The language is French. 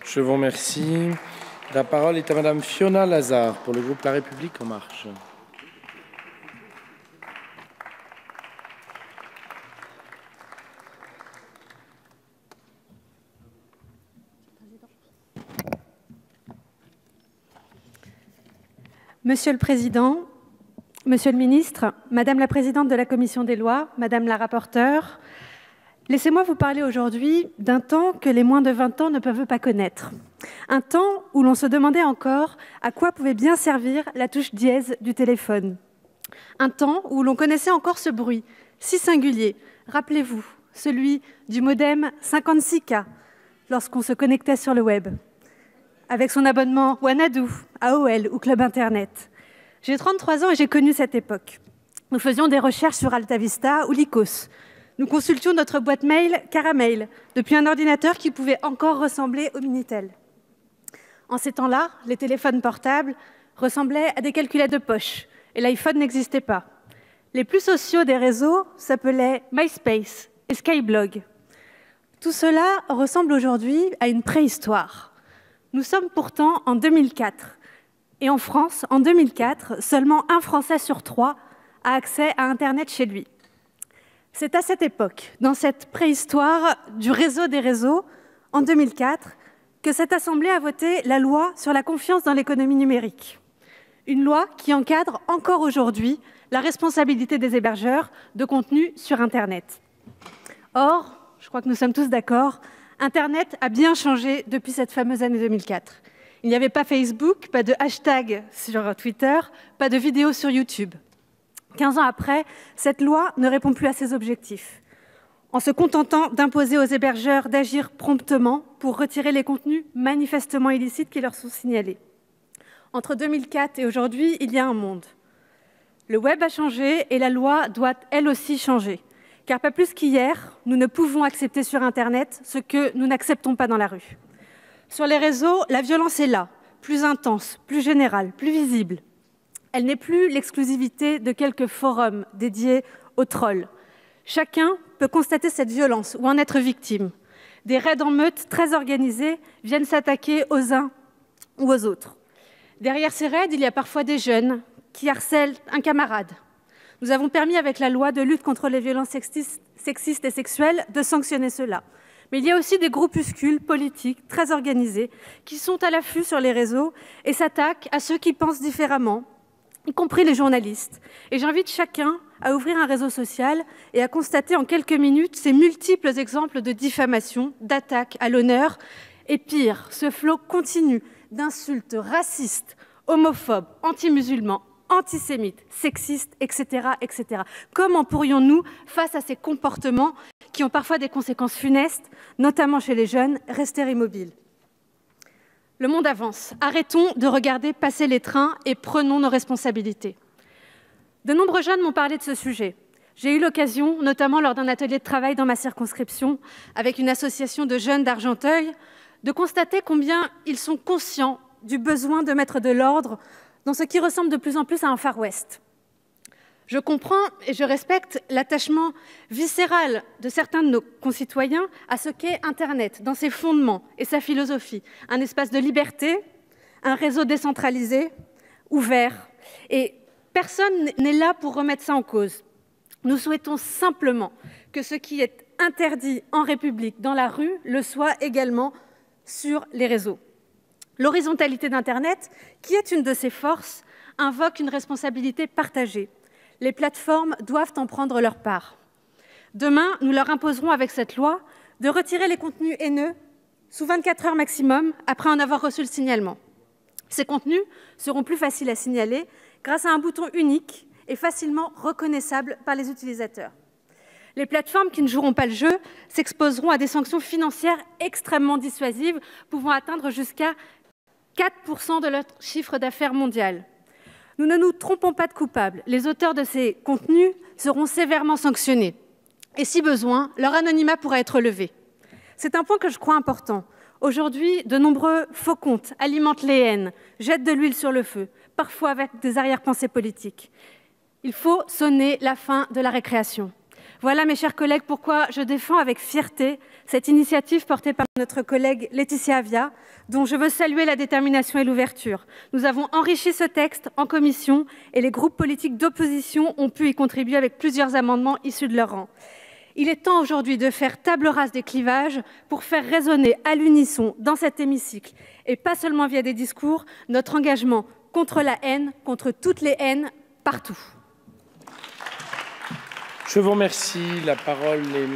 Je vous remercie. La parole est à Madame Fiona Lazare pour le groupe La République En Marche. Monsieur le Président, Monsieur le Ministre, Madame la Présidente de la Commission des lois, Madame la rapporteure, laissez-moi vous parler aujourd'hui d'un temps que les moins de 20 ans ne peuvent pas connaître. Un temps où l'on se demandait encore à quoi pouvait bien servir la touche dièse du téléphone. Un temps où l'on connaissait encore ce bruit si singulier, rappelez-vous, celui du modem 56K lorsqu'on se connectait sur le web, avec son abonnement Wanadoo, AOL ou Club Internet. J'ai 33 ans et j'ai connu cette époque. Nous faisions des recherches sur AltaVista ou Lycos. Nous consultions notre boîte mail Caramel depuis un ordinateur qui pouvait encore ressembler au Minitel. En ces temps-là, les téléphones portables ressemblaient à des calculettes de poche et l'iPhone n'existait pas. Les plus sociaux des réseaux s'appelaient MySpace et Skyblog. Tout cela ressemble aujourd'hui à une préhistoire. Nous sommes pourtant en 2004. Et en France, en 2004, seulement un Français sur 3 a accès à Internet chez lui. C'est à cette époque, dans cette préhistoire du réseau des réseaux, en 2004, que cette Assemblée a voté la loi sur la confiance dans l'économie numérique. Une loi qui encadre encore aujourd'hui la responsabilité des hébergeurs de contenu sur Internet. Or, je crois que nous sommes tous d'accord, Internet a bien changé depuis cette fameuse année 2004. Il n'y avait pas Facebook, pas de hashtag sur Twitter, pas de vidéos sur YouTube. 15 ans après, cette loi ne répond plus à ses objectifs. En se contentant d'imposer aux hébergeurs d'agir promptement pour retirer les contenus manifestement illicites qui leur sont signalés. Entre 2004 et aujourd'hui, il y a un monde. Le web a changé et la loi doit elle aussi changer. Car pas plus qu'hier, nous ne pouvons accepter sur Internet ce que nous n'acceptons pas dans la rue. Sur les réseaux, la violence est là, plus intense, plus générale, plus visible. Elle n'est plus l'exclusivité de quelques forums dédiés aux trolls. Chacun peut constater cette violence ou en être victime. Des raids en meute très organisés viennent s'attaquer aux uns ou aux autres. Derrière ces raids, il y a parfois des jeunes qui harcèlent un camarade. Nous avons permis avec la loi de lutte contre les violences sexistes et sexuelles de sanctionner cela. Mais il y a aussi des groupuscules politiques très organisés qui sont à l'affût sur les réseaux et s'attaquent à ceux qui pensent différemment, y compris les journalistes. Et j'invite chacun à ouvrir un réseau social et à constater en quelques minutes ces multiples exemples de diffamation, d'attaques à l'honneur et pire, ce flot continu d'insultes racistes, homophobes, anti-musulmans, antisémites, sexistes, etc., etc. Comment pourrions-nous, face à ces comportements qui ont parfois des conséquences funestes, notamment chez les jeunes, rester immobiles? Le monde avance. Arrêtons de regarder passer les trains et prenons nos responsabilités. De nombreux jeunes m'ont parlé de ce sujet. J'ai eu l'occasion, notamment lors d'un atelier de travail dans ma circonscription, avec une association de jeunes d'Argenteuil, de constater combien ils sont conscients du besoin de mettre de l'ordre dans ce qui ressemble de plus en plus à un Far West. Je comprends et je respecte l'attachement viscéral de certains de nos concitoyens à ce qu'est Internet, dans ses fondements et sa philosophie. Un espace de liberté, un réseau décentralisé, ouvert. Et personne n'est là pour remettre ça en cause. Nous souhaitons simplement que ce qui est interdit en République, dans la rue, le soit également sur les réseaux. L'horizontalité d'Internet, qui est une de ses forces, invoque une responsabilité partagée. Les plateformes doivent en prendre leur part. Demain, nous leur imposerons avec cette loi de retirer les contenus haineux sous 24 heures maximum après en avoir reçu le signalement. Ces contenus seront plus faciles à signaler grâce à un bouton unique et facilement reconnaissable par les utilisateurs. Les plateformes qui ne joueront pas le jeu s'exposeront à des sanctions financières extrêmement dissuasives, pouvant atteindre jusqu'à 4% de leur chiffre d'affaires mondial. Nous ne nous trompons pas de coupables. Les auteurs de ces contenus seront sévèrement sanctionnés. Et si besoin, leur anonymat pourra être levé. C'est un point que je crois important. Aujourd'hui, de nombreux faux comptes alimentent les haines, jettent de l'huile sur le feu, parfois avec des arrière-pensées politiques. Il faut sonner la fin de la récréation. Voilà, mes chers collègues, pourquoi je défends avec fierté cette initiative portée par notre collègue Laetitia Avia, dont je veux saluer la détermination et l'ouverture. Nous avons enrichi ce texte en commission et les groupes politiques d'opposition ont pu y contribuer avec plusieurs amendements issus de leur rang. Il est temps aujourd'hui de faire table rase des clivages pour faire résonner à l'unisson dans cet hémicycle, et pas seulement via des discours, notre engagement contre la haine, contre toutes les haines, partout. Je vous remercie. La parole est maintenant